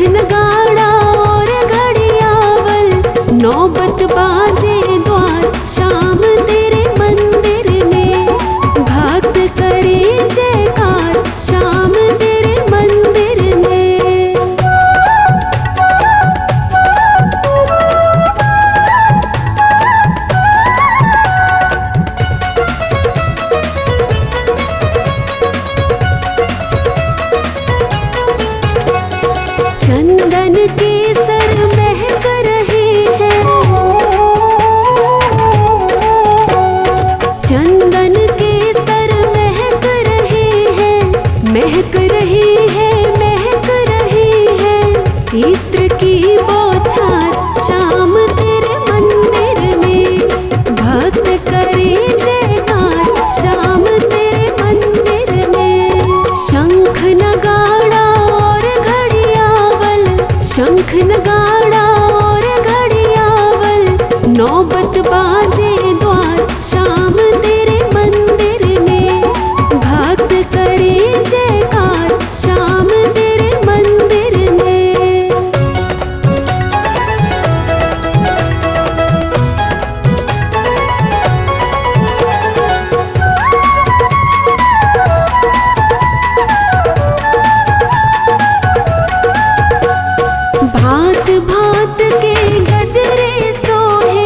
नगाड़ा और घड़ियावल, नौबत बाजे द्वार शाम तेरे मंदिर में। भक्त करे जयकार शाम तेरे मंदिर में। चंदन केसर महक रहे हैं, चंदन केसर महक रहे हैं, महक रहे हैं, महक रहे हैं। इत्र की बौछार शाम तेरे मंदिर में। भक्त करे जयकार शाम तेरे मंदिर में। शंख नगाड़ा और घड़ियावल, शंख नगाड़ा और घड़ियावल, नौबत बाजे द्वार शाम तेरे मंदिर में। भक्त करे जयकार शाम तेरे मंदिर में। भांत भांत के गजरे सोहे,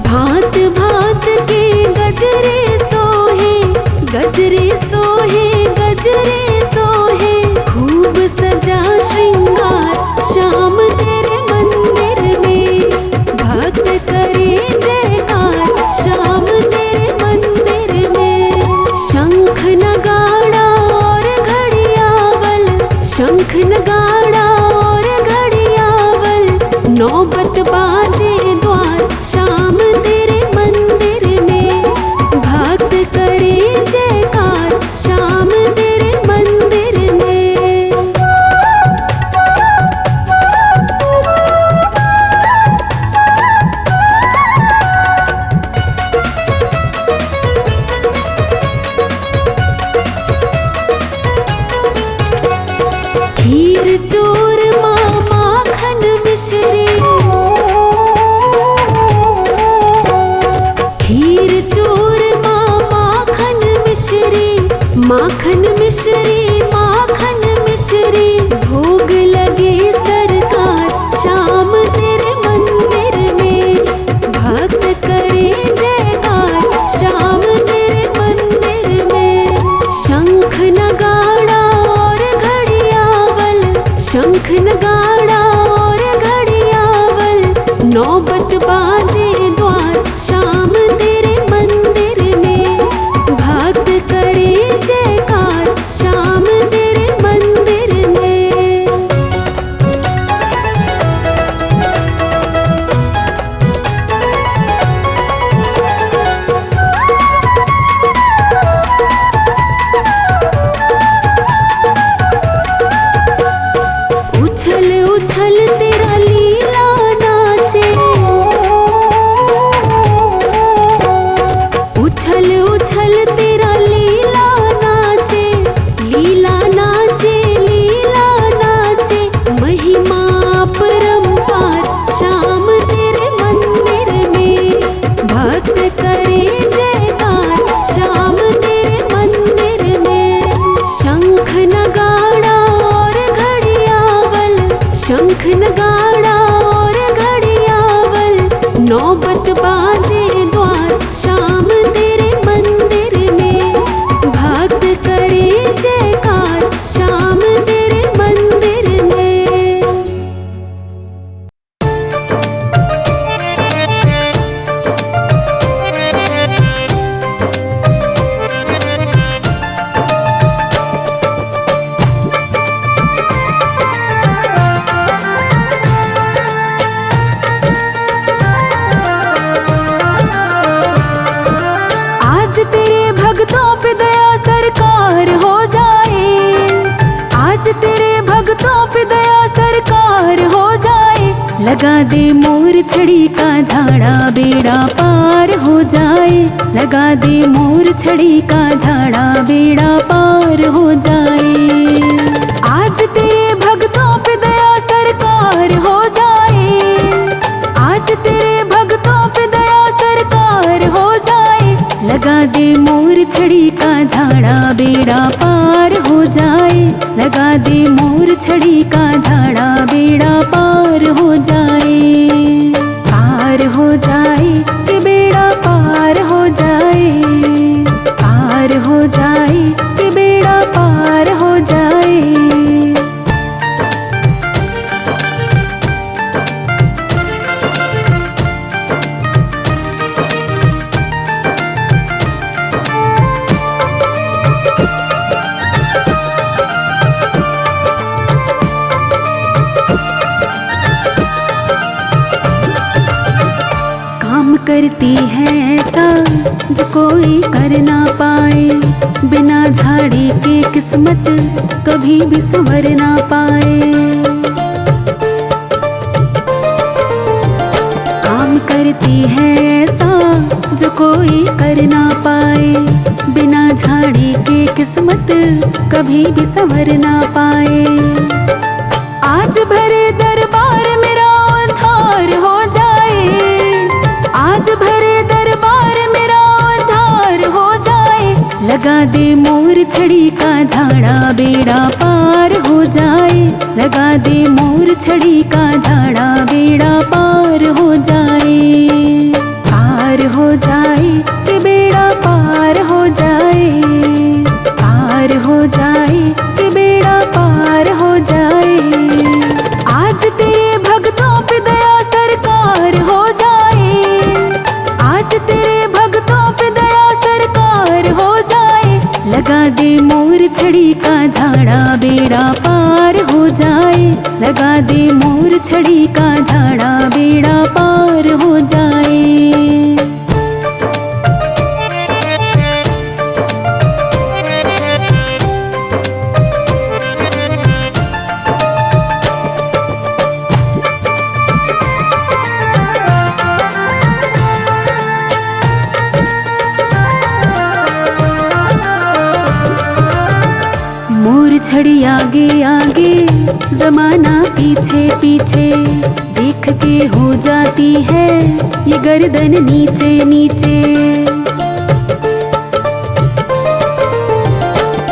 भांत भांत के गजरे सोहे, गजरे सोहे, गजरे सोहे। खूब सजा श्रृंगार शाम तेरे मंदिर में। भक्त करे जयकार शाम तेरे मंदिर में। शंख नगाड़ा और घड़ियावल, शंख नगाड़ा और घड़ियावल, नौबत बाजे द्वार शाम तेरे मंदिर में। भक्त करे जयकार शाम तेरे मंदिर में। खीर चूरमा माखन मिश्री, खीर चूरमा माखन मिश्री, माखन मिश्री, माखन मिश्री। भोग लगे सरकार शाम तेरे मंदिर में। भक्त करे जयकार शाम तेरे मंदिर में। शंख नगाड़ा और घड़ियावल, शंख नगाड़ा और घड़ियावल, नौबत बाजे द्वार शाम तेरे मंदिर में। भक्त करे जयकार शाम तेरे मंदिर में। उछल उछल तेरा लीला नाचे, उछल उछल तेरा लीला नाचे, लीला नाचे, लीला नाचे। महिमा परंपार शाम तेरे मंदिर में। भक्त करे जयकार शाम तेरे मंदिर में। शंख नगाड़ा और घड़ियावल, शंख नगाड़ा और घड़ियावल, नौबत बाजे द्वार शाम तेरे मंदिर में। भक्त करे जयकार शाम तेरे मंदिर में। आज तेरे भक्तों पे दया सरकार हो जाए, आज तेरे भक्तों पे दया सरकार हो जाए। लगा दे मोर छड़ी का झाड़ा बेड़ा पार हो जाए, लगा दे मोर छड़ी का झाड़ा बेड़ा पार हो जाए। बेड़ा पार हो जाए, लगा दे मोर छड़ी का झाड़ा बेड़ा पार हो जाए। पार हो जाए कि बेड़ा पार हो जाए, पार हो जाए कि बेड़ा पार हो जाए। काम करती है ऐसा जो कोई कर ना पाए, बिना झाड़ी के किस्मत कभी भी संवर ना पाए। काम करती है ऐसा जो कोई कर ना पाए, बिना झाड़ी के किस्मत कभी भी संवर ना पाए। आज भरे दरबार मेरा उद्धार हो जाए, आज भरे दरबार मेरा उद्धार हो जाए। लगा दे मोर छड़ी का झाड़ा बेड़ा पार हो जाए, लगा दे मोर छड़ी का झाड़ा बेड़ा पार हो जाए। पार हो जाए कि बेड़ा पार हो जाए, पार हो जाए कि बेड़ा पार हो जाए। आज तेरे भक्तों पे दया सरकार हो जाए, आज तेरे भक्तों पे दया सरकार हो जाए। लगा दे मोर छड़ी का झाड़ा बेड़ा पार हो जाए, लगा दे मोर छड़ी का झाड़ा बेड़ा पार हो जाए। मोर छड़ी आगे आगे जमाना पीछे पीछे, देख के हो जाती है ये गर्दन नीचे नीचे।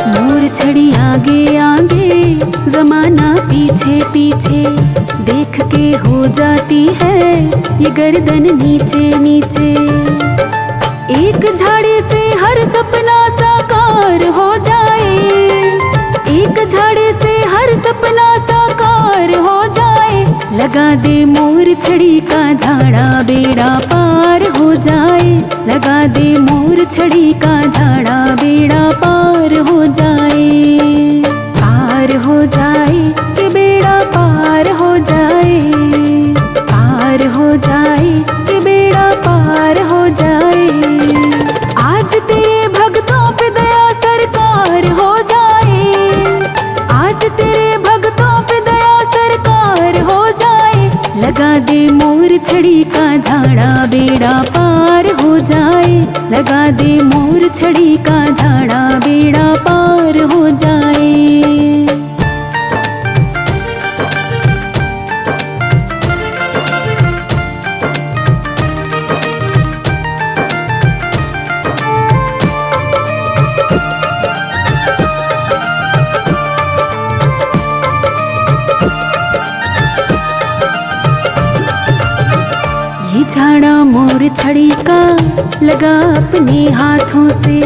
मोर छड़ी आगे आगे जमाना पीछे पीछे, देख के हो जाती है ये गर्दन नीचे नीचे। एक झाड़ी से हर सपना साकार हो जाए, एक झाड़ी से हर सपना साकार हो जाए। लगा दे मोर छड़ी का झाड़ा बेड़ा पार हो जाए, लगा दे मोर छड़ी का झाड़ा बेड़ा पार हो जाए। पार हो जाए कि बेड़ा पार हो जाए, पार हो जाए कि बेड़ा पार हो जाए। आज तेरे भक्तों पे दया सरकार हो जाए, आज तेरे भक्तों पे दया सरकार हो जाए। लगा दे मोर छड़ी का झाड़ा बेड़ा पार हो जाए, लगा दे मोर छड़ी का झाड़ा बेड़ा पार हो जाए। ये झाड़ा मोर छड़ी का लगा अपने हाथों से,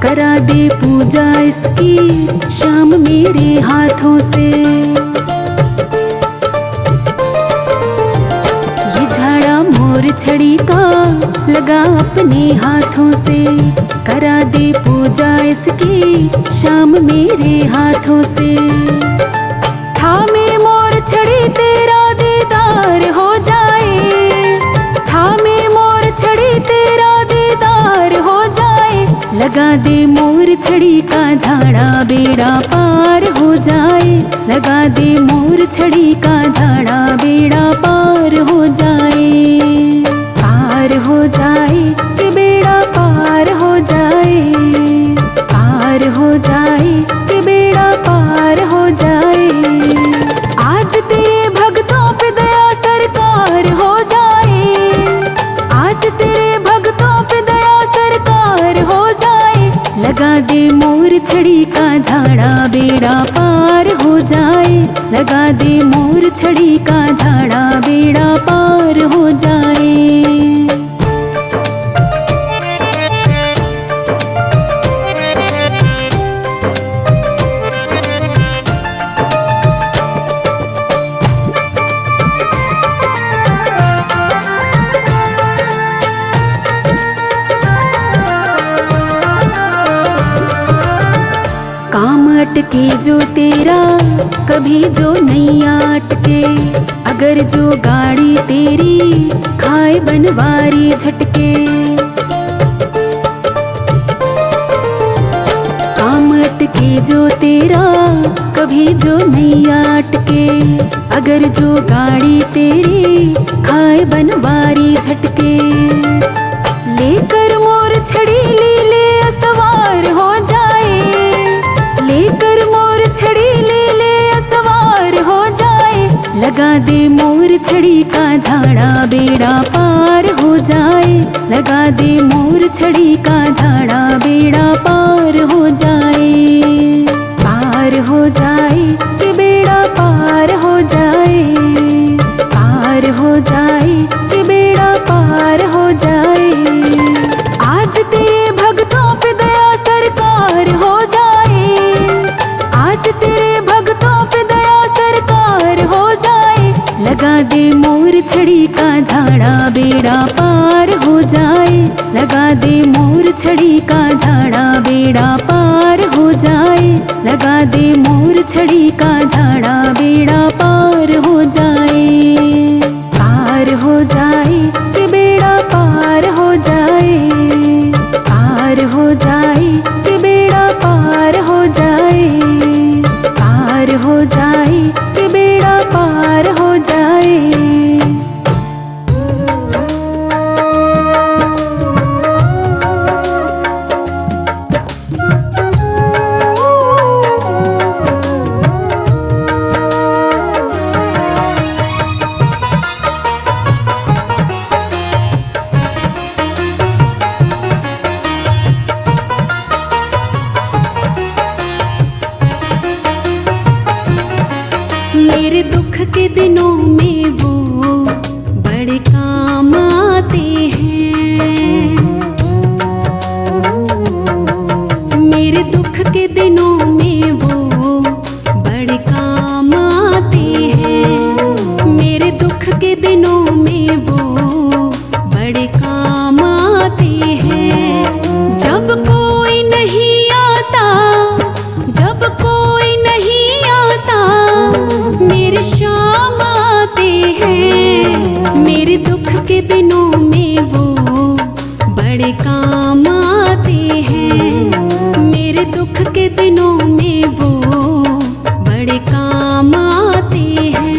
करा दे पूजा इसकी शाम मेरे हाथों से। ये झाड़ा मोर छड़ी का लगा अपने हाथों से, करा दे पूजा इसकी शाम मेरे हाथों से। थामे मोर छड़ी तेरा दीदार हो जाए, थामे मोर छड़ी तेरा दीदार हो जाए। लगा दे मोर छड़ी का झाड़ा बेड़ा पार हो जाए, लगा दे मोर छड़ी का झाड़ा बेड़ा पार हो जाए। पार हो जाए कि बेड़ा पार हो जाए, पार हो जाए कि बेड़ा पार हो जाए। आज तेरे भक्तों पे दया सरकार हो जाए, आज तेरे भक्तों पे दया सरकार हो जाए। लगा दे मोर छड़ी का झाड़ा बेड़ा पार हो जाए, लगा दे मोर छड़ी का झाड़ा बेड़ा पार हो जाए। काम अटके जो तेरा कभी जो नहीं अटके, अगर जो गाड़ी तेरी खाए बनवारी झटके। काम अटके जो तेरा कभी जो नहीं अटके, अगर जो गाड़ी तेरी खाए बनवारी झटके। लेकर मोर छड़ी ले सवार हो जाए, लेकर मोर छड़ी ले सवार हो जाए, लगा दे मोर छड़ी का झाड़ा बेड़ा पार हो जाए, लगा दे मोर छड़ी का झाड़ा बेड़ा पार हो जाए। पार हो जाए कि बेड़ा पार हो जाए, पार हो जाए कि बेड़ा पार हो जाए। आज तेरे भक्तों पे दया सरकार हो जाए, आज तेरे भक्तों पे दया सरकार हो जाए, लगा दे मोर छड़ी का झाड़ा बेड़ा पार हो जाए, लगा दे मोर छड़ी का झाड़ा बेड़ा पार हो जाए, लगा दे मोर छड़ी का झाड़ा बेड़ा पार हो जाए। पार हो जाए कि बेड़ा पार हो जाए, पार हो जाए कि बेड़ा पार हो जाए, पार हो जाए कि बेड़ा पार हो जाए। मेरे दुख के दिनों में वो बड़े काम आते हैं, मेरे दुख के दिनों में वो बड़े काम आते हैं, मेरे दुख के दिनों में वो बड़े काम आते हैं। जब कोई नहीं आता, जब कोई नहीं आता, मेरे शाम आते हैं, मेरे दुख के दिनों में वो बड़े काम आते हैं, मेरे दुख के दिनों में वो बड़े काम आते हैं।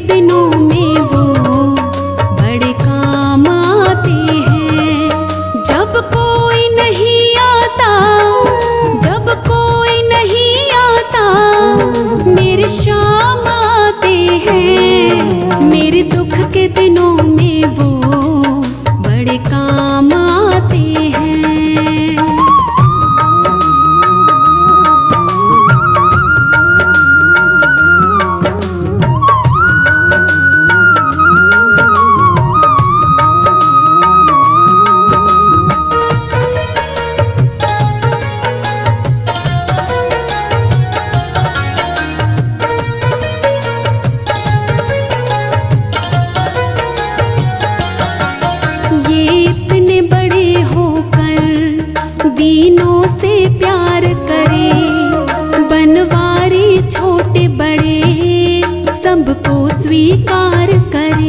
के दिनों में वो बड़े काम आते हैं। जब कोई नहीं आता, जब कोई नहीं आता, मेरे शाम आते हैं। मेरे दुख के दिनों में वो बड़े काम आते हैं। दीनों से प्यार करे, बनवारी छोटे बड़े सबको स्वीकार करे।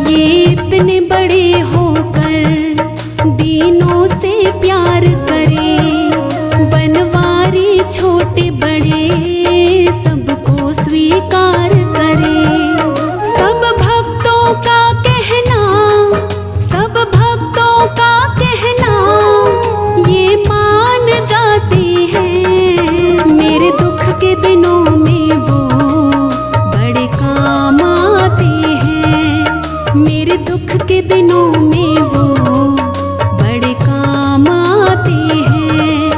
ये इतने बड़े होकर दीनों से प्यार करे, बनवारी छोटे बड़े सबको स्वीकार करे। सब भक्तों का कहना, सब भक्तों का कहना ये मान जाते हैं। मेरे दुख के दिनों में वो बड़े काम आते हैं। मेरे दुख के दिनों में वो बड़े काम आते हैं।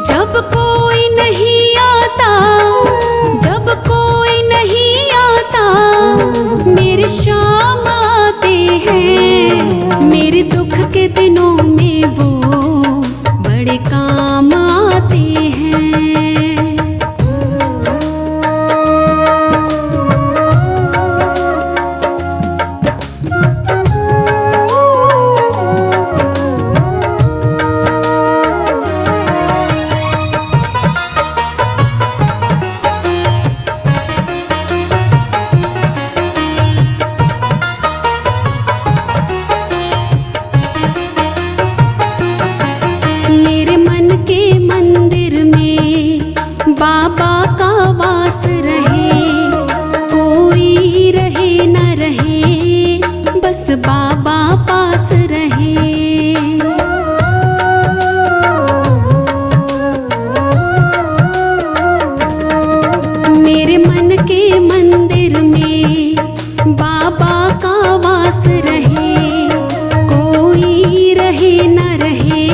जब कोई नहीं आता, जब कोई नहीं आता, मेरे शाम आते हैं। मेरे दुख के दिनों में वो बड़े काम आते हैं। बाबा का वास रहे, कोई रहे न रहे, बस बाबा पास रहे। मेरे मन के मंदिर में बाबा का वास रहे, कोई रहे न रहे,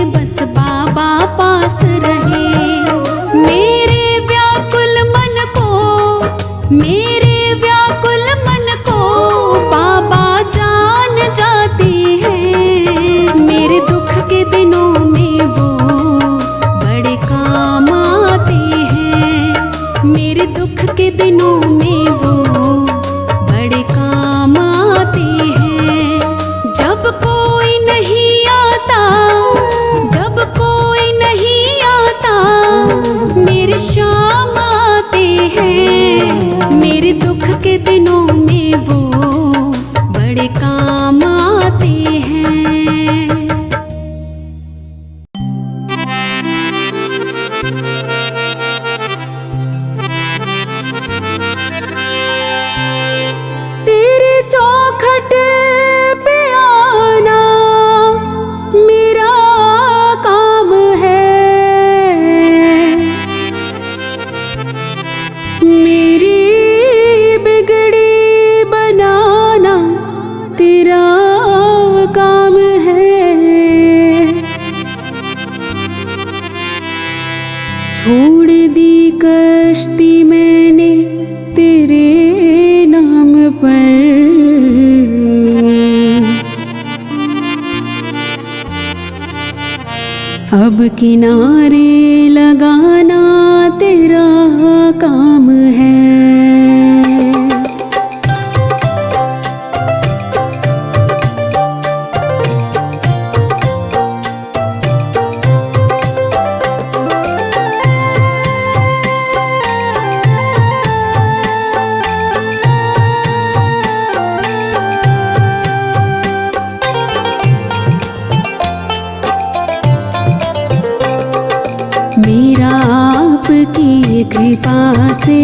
बस बाबा पास रहे। मेरे व्याकुल मन को, मेरे व्याकुल मन को बाबा जान जाते हैं। मेरे दुख के दिनों में वो बड़े काम आते हैं। मेरे दुख के दिनों में वो बड़े काम आते हैं। जब कोई नहीं आता, जब कोई नहीं आता, मेरे शाम आते हैं। मेरे दुख के दिनों में वो बड़े काम आते हैं। तेरे चौखट पे आना मेरा काम है, मेरी बिगड़ी बनाना तेरा काम है। छोड़ दी कश्ती मैंने तेरे नाम पर, अब किनारे लगाना तेरा काम है। मेरा आपकी कृपा से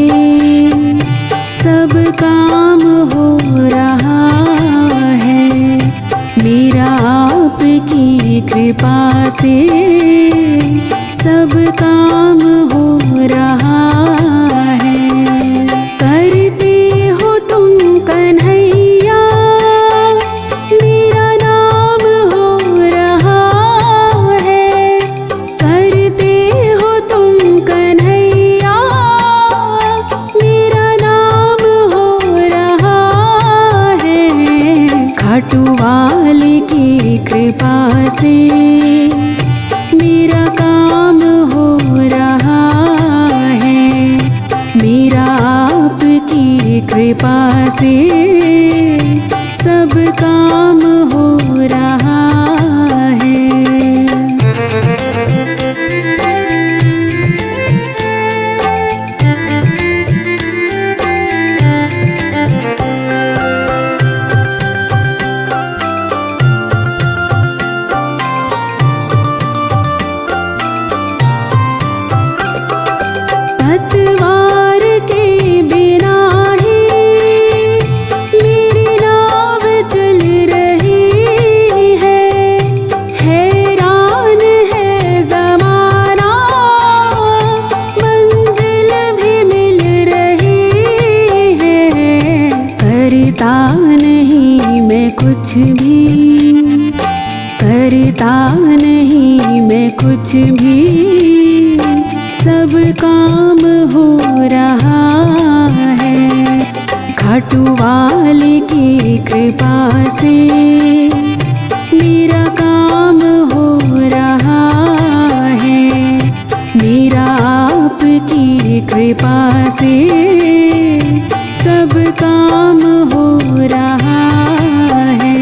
सब काम हो रहा है। मेरा आपकी कृपा से सब काम हो रहा है। करते हो तुम कन्हैया मेरा नाम हो रहा है। करते हो तुम कन्हैया मेरा नाम हो रहा है। खाटू वाले की कृपा से मेरा काम हो रहा है। मेरा आपकी कृपा से सब काम हो रहा है। पतवार के बिना ही मेरी नाव चल रही है। हैरान है ज़माना मंजिल भी मिल रही है। करता नहीं मैं कुछ भी, करता नहीं मैं कुछ भी, सब काम हो रहा है। खाटू वाले की कृपा से मेरा काम हो रहा है। मेरा आपकी कृपा से सब काम हो रहा है।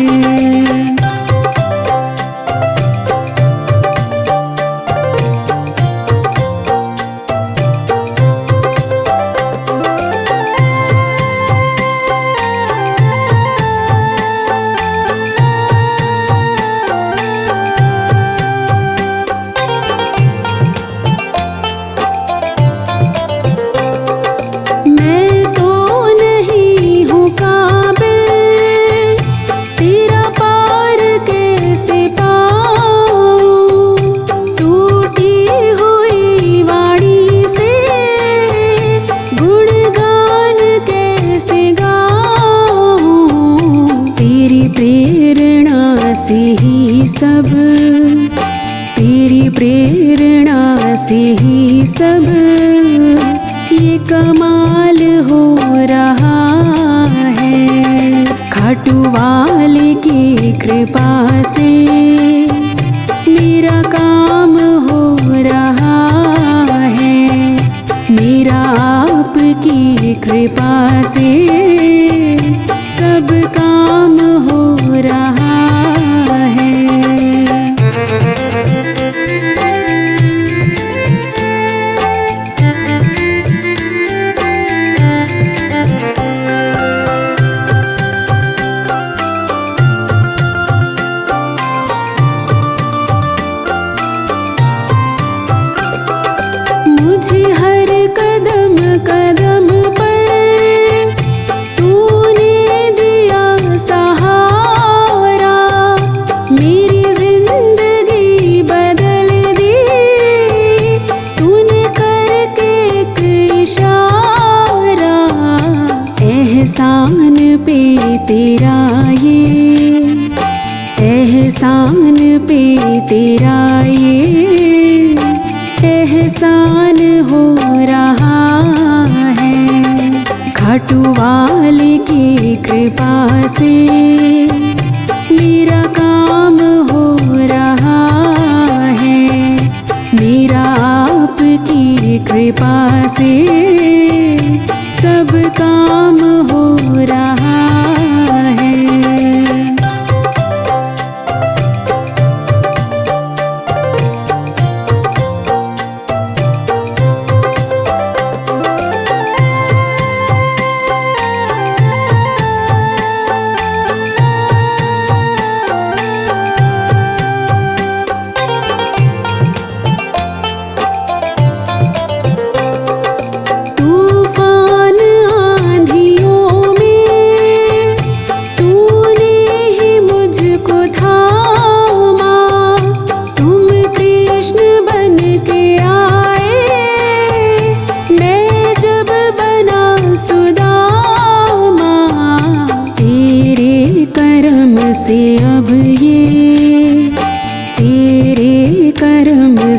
मैं तो नहीं हूँ काबिल तेरा पार कैसे पाऊँ। टूटी हुई वाणी से गुणगान कैसे गाऊँ। तेरी प्रेरणा से ही सब, तेरी प्रेरणा से ही सब ये कमाल हो रहा है। खाटू वाले की कृपा से मेरा काम हो रहा है। मेरा आपकी कृपा से सब काम हो रहा है। मुझे हर कदम कदम पर तूने दिया सहारा। मेरी जिंदगी बदल दी तूने करके एक इशारा। एहसान पे तेरा ये, एहसान पे तेरा ये एहसान हो रहा है। खाटू वाले की कृपा से मेरा काम हो रहा है। मेरा आपकी कृपा से सब काम हो रहा है।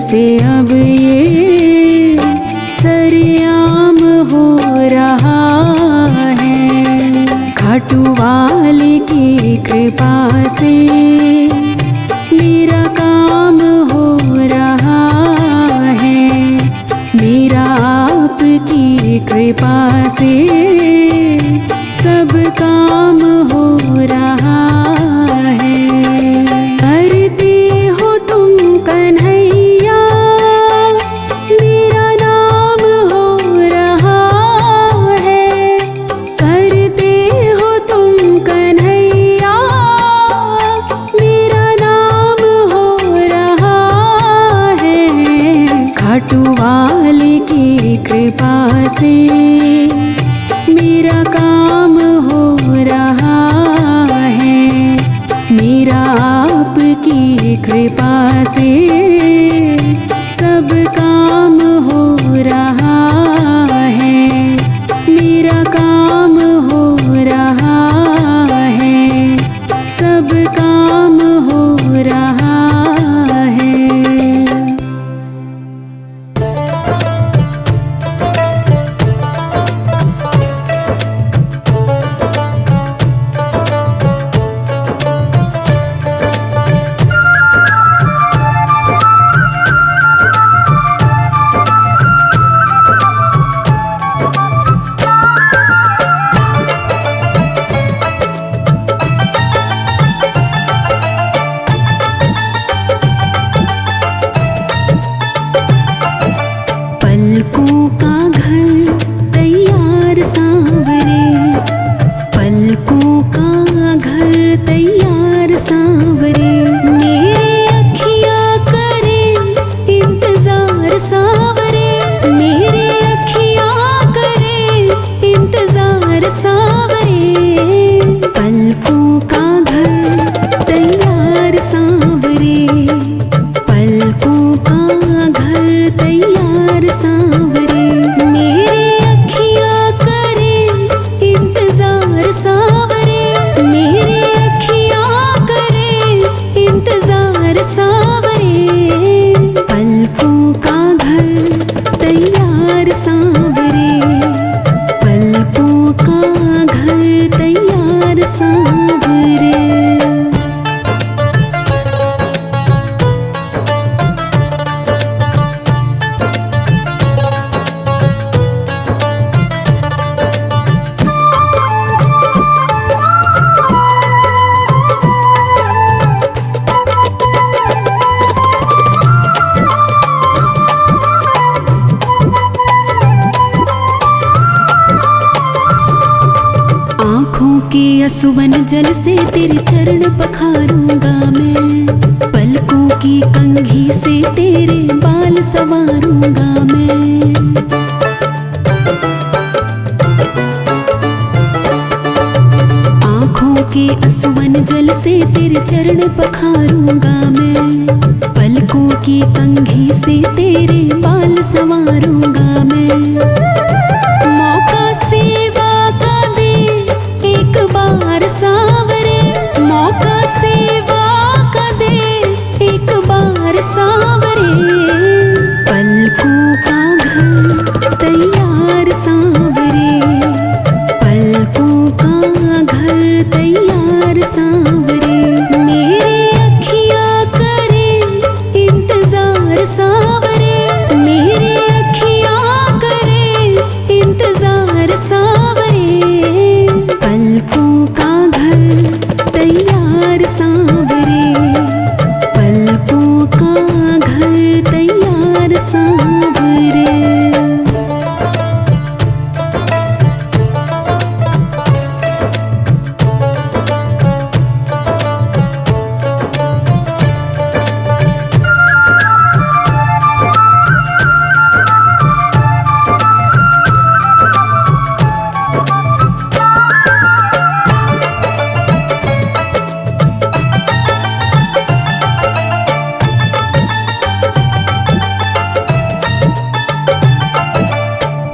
से अब ये सरेआम हो रहा है। खाटू वाले की कृपा से मेरा काम हो रहा है। मेरा आपकी कृपा से सब काम हो रहा है। करते हो तुम कन्हैया मेरा नाम हो रहा है। करते हो तुम कन्हैया मेरा नाम हो रहा है। खाटू वाले की कृपा से मेरा काम हो रहा है। मेरा आपकी कृपा से सब काम हो रहा है। मेरा काम हो रहा है। सब काम हो रहा है। पलकों का घर तैयार सांवरे। पलकों का घर तैयार सांवरे। मेरे अखियाँ करें इंतजार सांवरे। मेरे अखियाँ करें इंतजार सांवरे। पलकों का घर तैयार सांवरे। पलकों का घर तैयार सांवरे। मेरे अखियाँ करें इंतजार सांवरे। मेरे अखियाँ करें इंतजार सांवरे। पलकों का घर तैयार सांवरे। पलकों का घर तैयार सांवरे। आँखों के असुवन जल से तेरे चरण पखारूंगा मैं। पलकों की कंघी से तेरे बाल संवारूंगा मैं। आँखों के असुवन जल से तेरे चरण पखारूंगा मैं। पलकों की कंघी से तेरे बाल संवारूंगा मैं। मौका सेवा का दे एक बार सांवरे। मौका सेवा का दे एक बार सांवरे। पलकों का घर तैयार सांवरे। पलकों का घर तैयार सांवरे। मेरे अखियाँ करें इंतजार सांवरे। मेरे अखियाँ करें इंतजार सांवरे। पलकों का घर तैयार सांवरे। पलकों का घर तैयार सांवरे।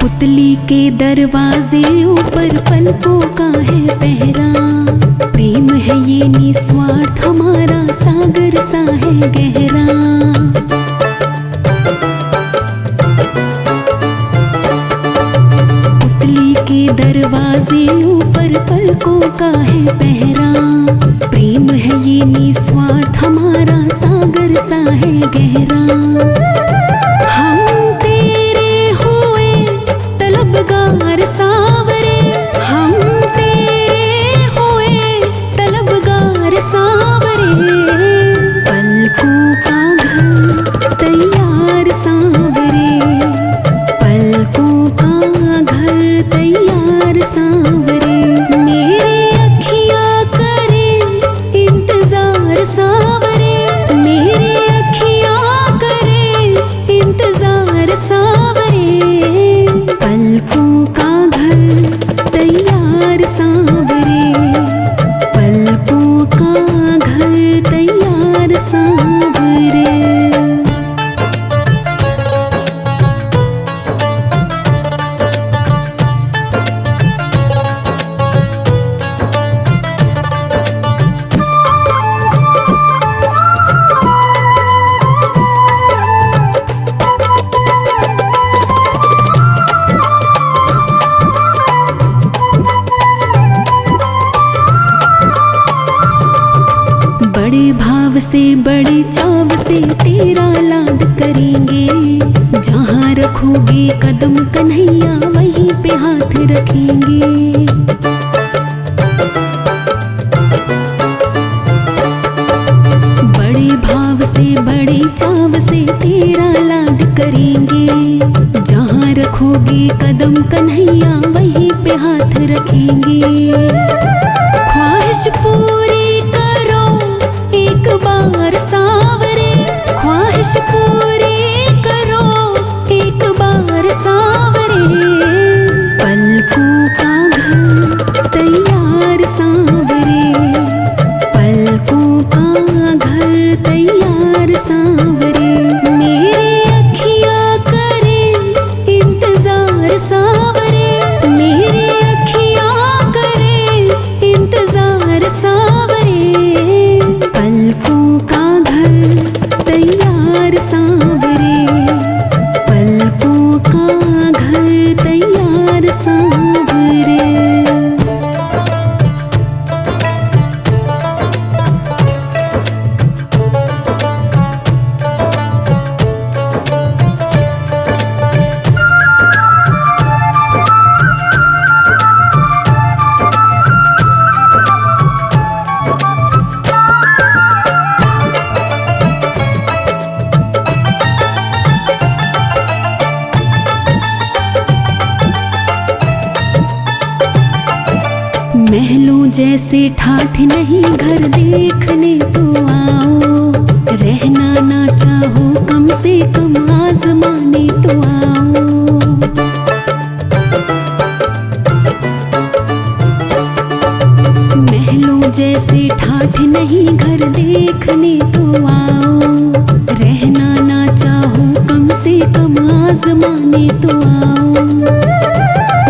पुतली के दरवाजे ऊपर पलकों का है पहरा। प्रेम है ये निस्वार्थ हमारा सागर सा है गहरा। पलकों का है पहरा। प्रेम है ये निस्वार्थ हमारा, सागर सा है गहरा। हम तेरे हुए तलबगार सावरे, हम तेरे हुए तलबगार सावरे। पलकों का घर तैयार सांवरे, पलकों का घर तैयार सांवरे। मेरी अखियाँ करें इंतजार सांवरे, मेरी अखियाँ करें इंतजार सांवरे। पलकों का घर तैयार सांवरे, पलकों का घर तैयार सांवरे। बड़े भाव से बड़े चाव से तेरा लाड करेंगे। जहाँ रखोगे कदम कन्हैया वहीं पे हाथ रखेंगे। बड़े भाव से बड़े चाव से तेरा लाड करेंगे। जहाँ रखोगे कदम कन्हैया वहीं पे हाथ रखेंगे। ख्वाहिश पूरी करो एक बार सांवरे, ख्वाहिश पूरी करो एक बार सांवरे। पलकों का घर तैयार सांवरे, पलकों का घर तैयार सांवरे। मेरी अखियाँ करें इंतजार सांवरे, मेरी अखियाँ करें इंतजार सांवरे। पलकों का घर तैयार सांवरे, पलकों का घर तैयार सांवरे। महलों जैसे ठाठ नहीं घर देखने तो आओ। रहना ना चाहो कम से कम आजमाने तो आओ। महलों जैसे ठाठ नहीं घर देखने तो आओ। रहना ना चाहो कम से कम आजमाने तो आओ।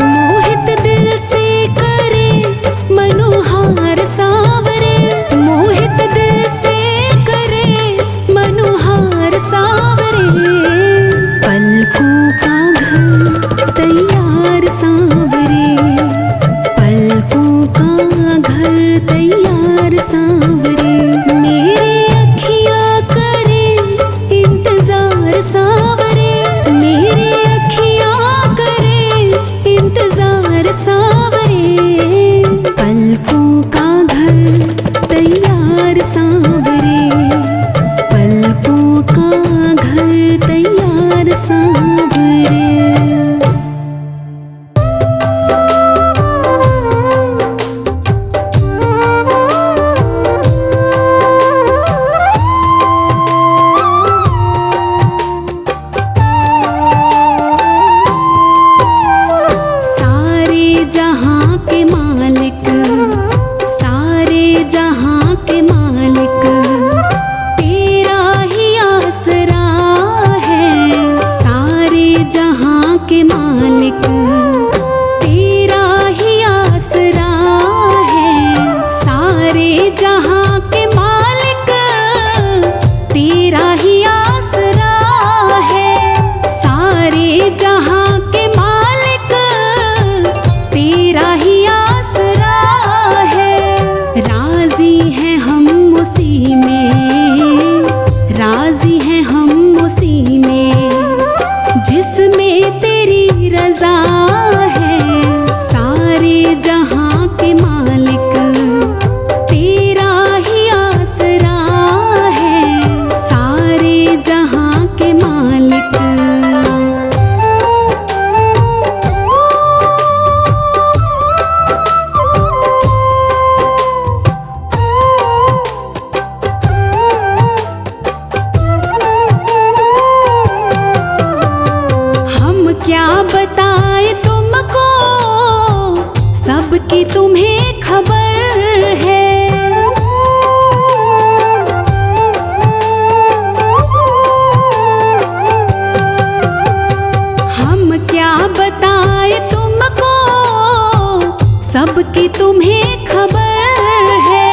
मोहित दिल से करे मनोहार सांवरे, मोहित दिल से करे सबकी तुम्हें खबर है। हम क्या बताए तुमको, सबकी तुम्हें खबर है।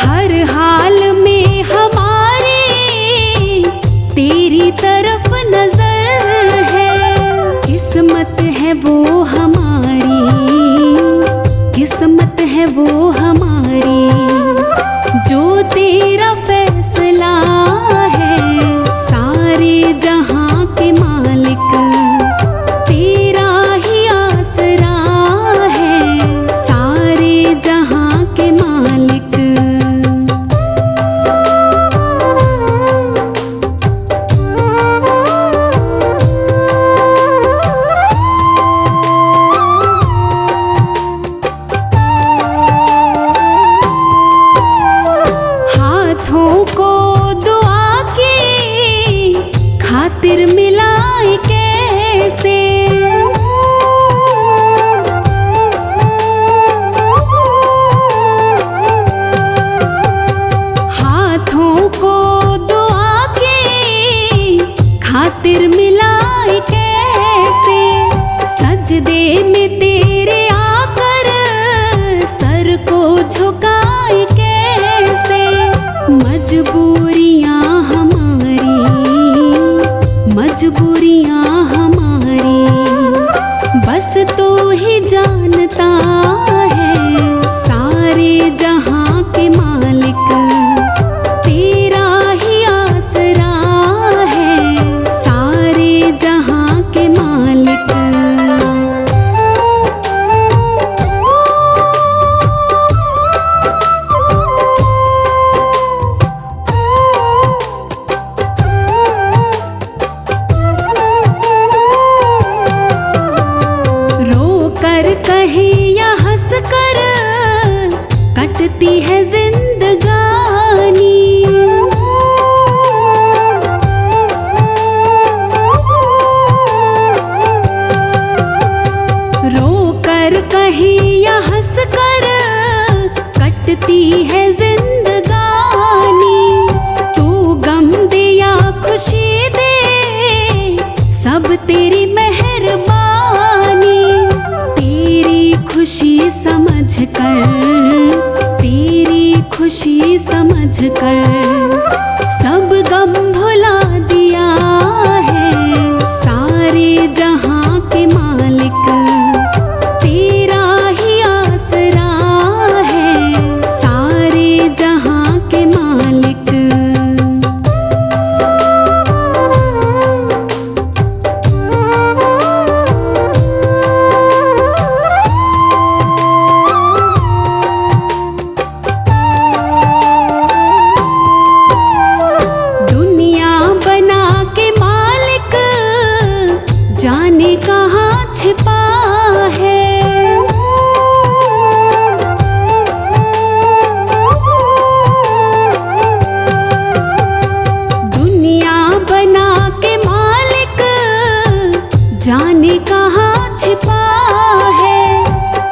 हर हाल में हमारी तेरी तरफ नजर है। किस्मत है वो हमारी, किस्मत है वो हमारी, जो तेरा फैसला है। सारे जहां के मालिक तेरा ही आसरा है। सारे जहां के मालिक। हाथों को दुआ की खातिर मिलाए कैसे। हाथों को दुआ की खातिर मिलाए कैसे। सजदे में तेरे आकर सर को झुकाए कैसे। मजबूरियां हमारी, मजबूरियां हमारी, बस तू ही जानता है। सारे जहां के मालिक तेरा ही आसरा है। सारे जहां के मालिक। कहे या हंस कर कटती है जिंदगानी। रो कर कहे या हंस कर कटती है जिंदगानी। तू गम दे या खुशी दे, सब तेरी मेहरबानी। खुशी समझ कर, तेरी खुशी समझ कर सब गम भुला दिया है। सारे जहां के मालिक तेरा ही आसरा है। सारे जहां के मालिक। जाने कहाँ छिपा है। दुनिया बना के मालिक जाने कहाँ छिपा है।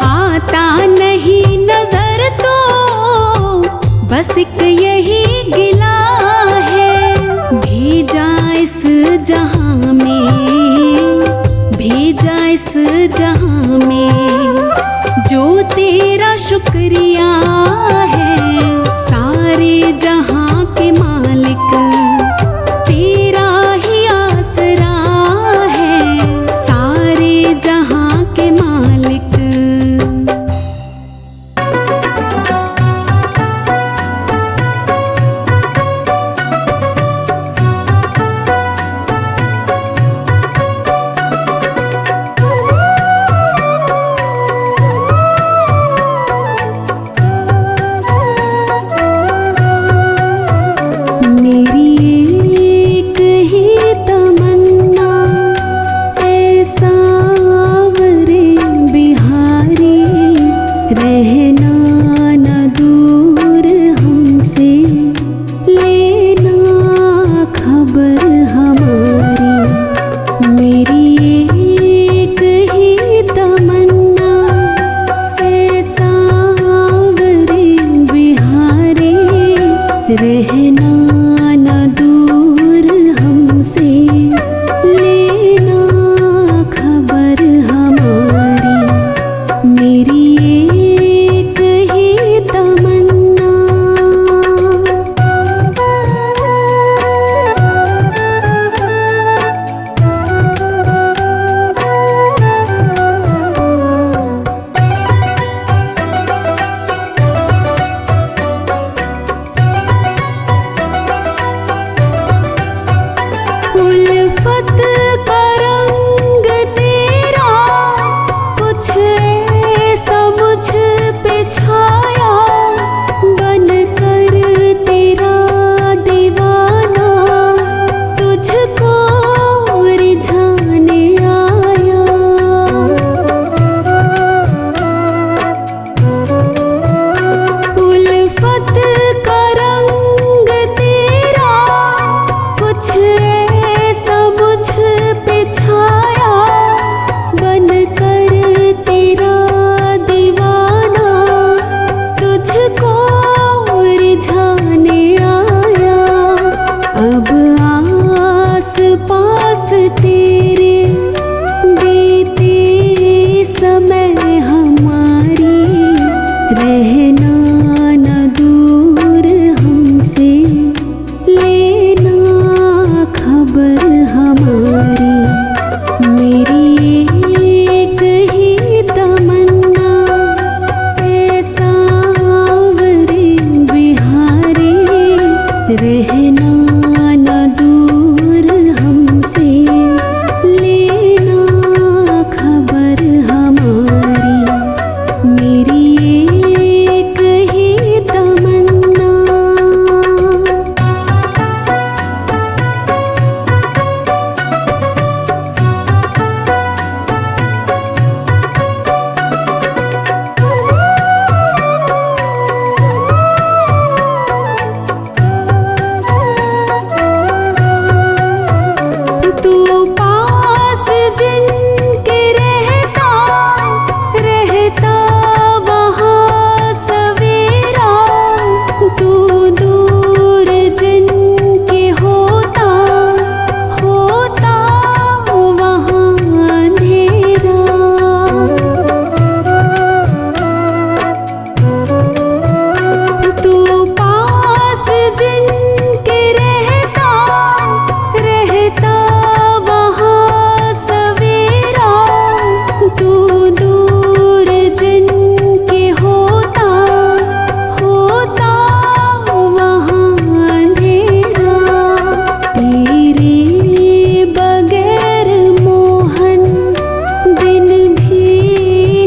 आता नहीं नजर तो बस एक यही गिला है। भेजा इस जहां में, भेजा इस जहां में, जो तेरा शुक्रिया है। सारे जहां के मालिक तेरा ही आसरा है। सारे जहां के मालिक। न दूर हमसे, लेना खबर हमारी, मेरी एक ही तमन्ना। तू पास जिनके रहता, रहता वहाँ सवेरा, तू दूर जिनके होता, होता वहाँ अंधेरा। तू पास जिनके रहता, रहता वहाँ सवेरा, तू दूर जिनके होता, होता वहाँ अंधेरा। तेरे बगैर मोहन दिन भी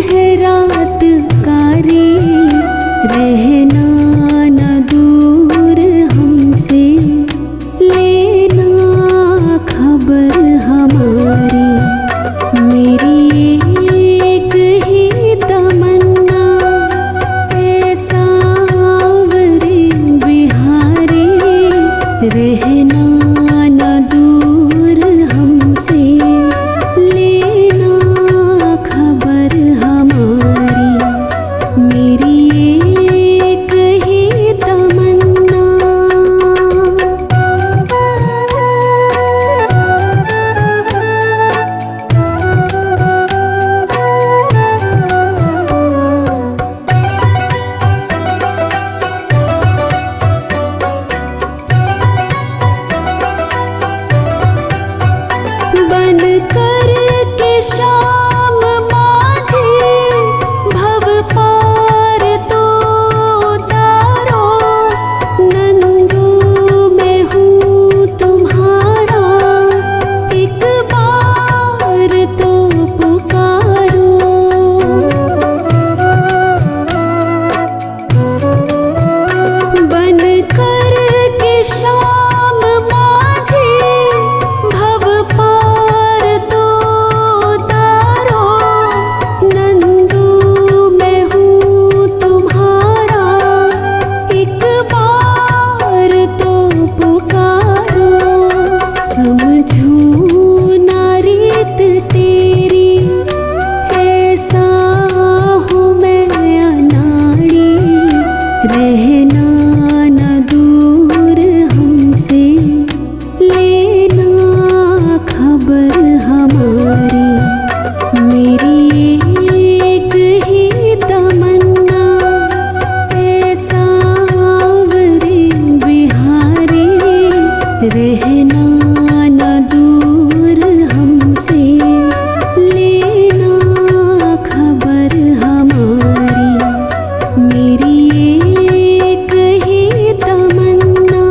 है रात कारी, रहना न दूर हमसे, लेना खबर हमारी, मेरी एक ही तमन्ना। ऐसा सावरे बिहारी, रहना न दूर हमसे, लेना खबर हमारी, मेरी एक ही तमन्ना। बन कर के शाम माझे, भव पार तो उतारो, नंदू मैं हूँ तुम्हारा, एक बार तो पुकारो। बन कर के शाम माझे, भव पार तो उतारो, नंदू मैं हूँ तुम्हारा, एक बार तो पुकारो। समझूं ना रीत तेरी, ऐसा हूँ मैं अनाड़ी, रहना न दूर हमसे, लेना खबर हमारी, मेरी एक ही तमन्ना। ऐसा सावरे बिहारी, रहना न दूर हमसे, लेना खबर हमारी, मेरी एक ही तमन्ना।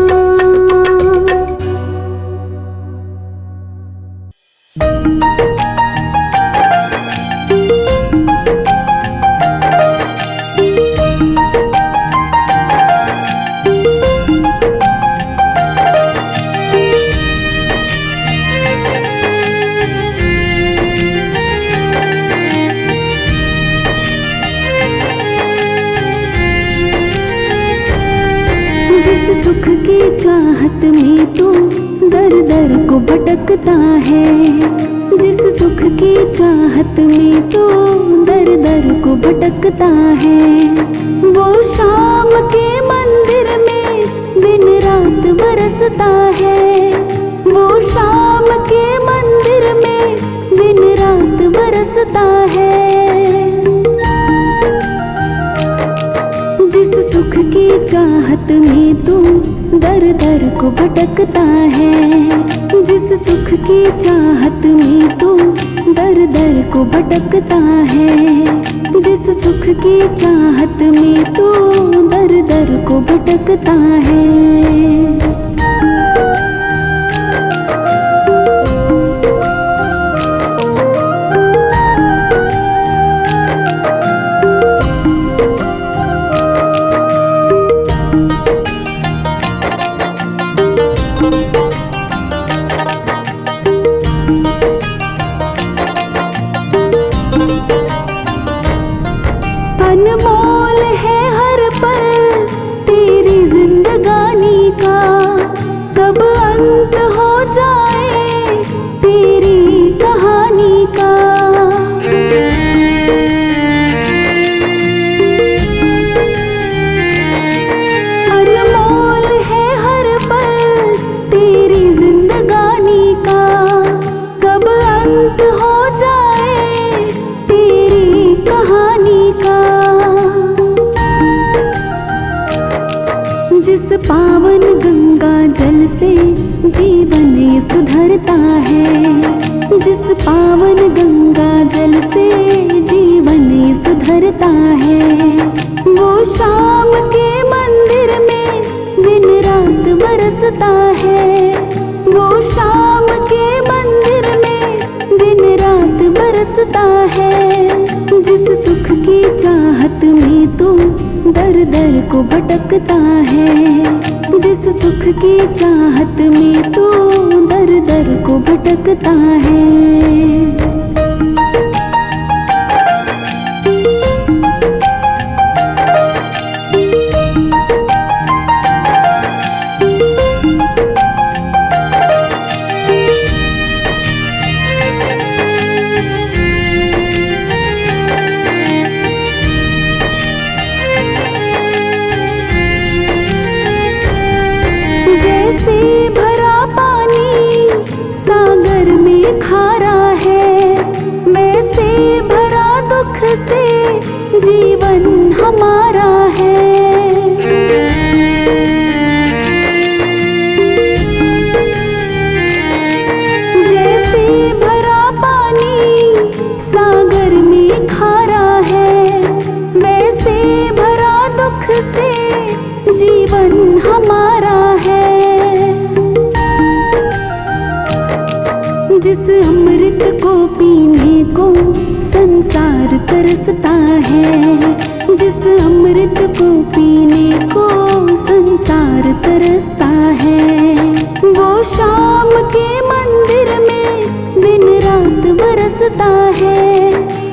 जिस सुख की चाहत में तू दर दर को भटकता है, जिस सुख की चाहत में तू दर दर को भटकता है, वो शाम के मंदिर में दिन रात बरसता है, वो शाम के मंदिर में दिन रात बरसता है। जिस सुख की चाहत में तू दर दर को भटकता है, जिस सुख की चाहत में तू दर दर को भटकता है, जिस सुख की चाहत में तू दर दर को भटकता है। जिस पावन गंगा जल से जीवन ये सुधरता है, जिस पावन गंगा जल से जीवन ये सुधरता है, वो शाम के मंदिर में दिन रात बरसता है, वो शाम के मंदिर में दिन रात बरसता है। जिस सुख की चाहत में तू दर दर को भटकता है, जिस सुख की चाहत में तू दर दर को भटकता है। जैसे भरा पानी सागर में खारा है, वैसे भरा दुख से जीवन हमारा है। जैसे भरा पानी सागर में खारा है, वैसे भरा दुख से जीवन हमारा है। जिस अमृत को पीने को संसार तरसता है, जिस अमृत को पीने को संसार तरसता है, वो शाम के मंदिर में दिन रात बरसता है,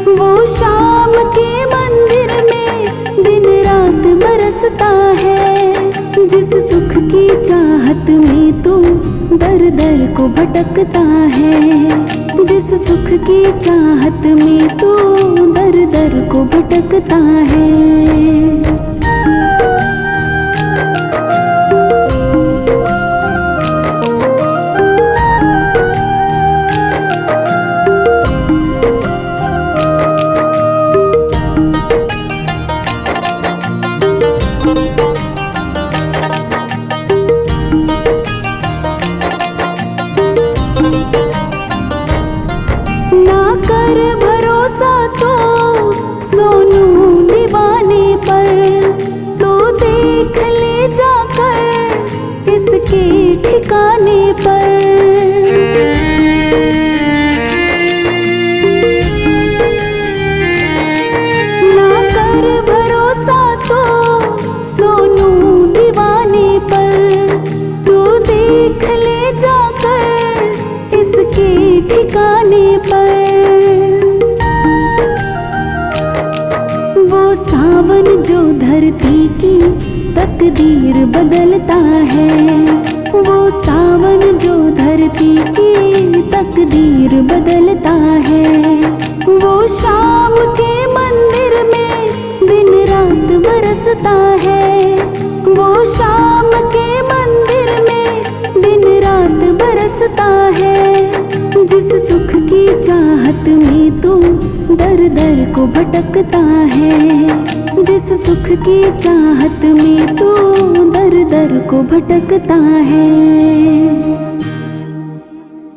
वो शाम के मंदिर में दिन रात बरसता है। जिस सुख की चाहत में तू दर दर को भटकता है, जिस सुख की चाहत में तू दर दर को भटकता है। ना कर भरोसा तो सोनू दीवाने पर, तो देख ले जाकर इसके ठिकाने पर। ना कर भरोसा तो सोनू दीवाने पर, तो देख ले जाकर इसके ठिकाने पर। वो सावन जो धरती की तकदीर बदलता है, वो सावन जो धरती की तकदीर बदलता है, वो शाम के मंदिर में दिन रात बरसता है, वो शाम के मंदिर में दिन रात बरसता है। जिस सुख की चाहत में तू दर दर को भटकता है, जिस सुख की चाहत में तू दर दर को भटकता है।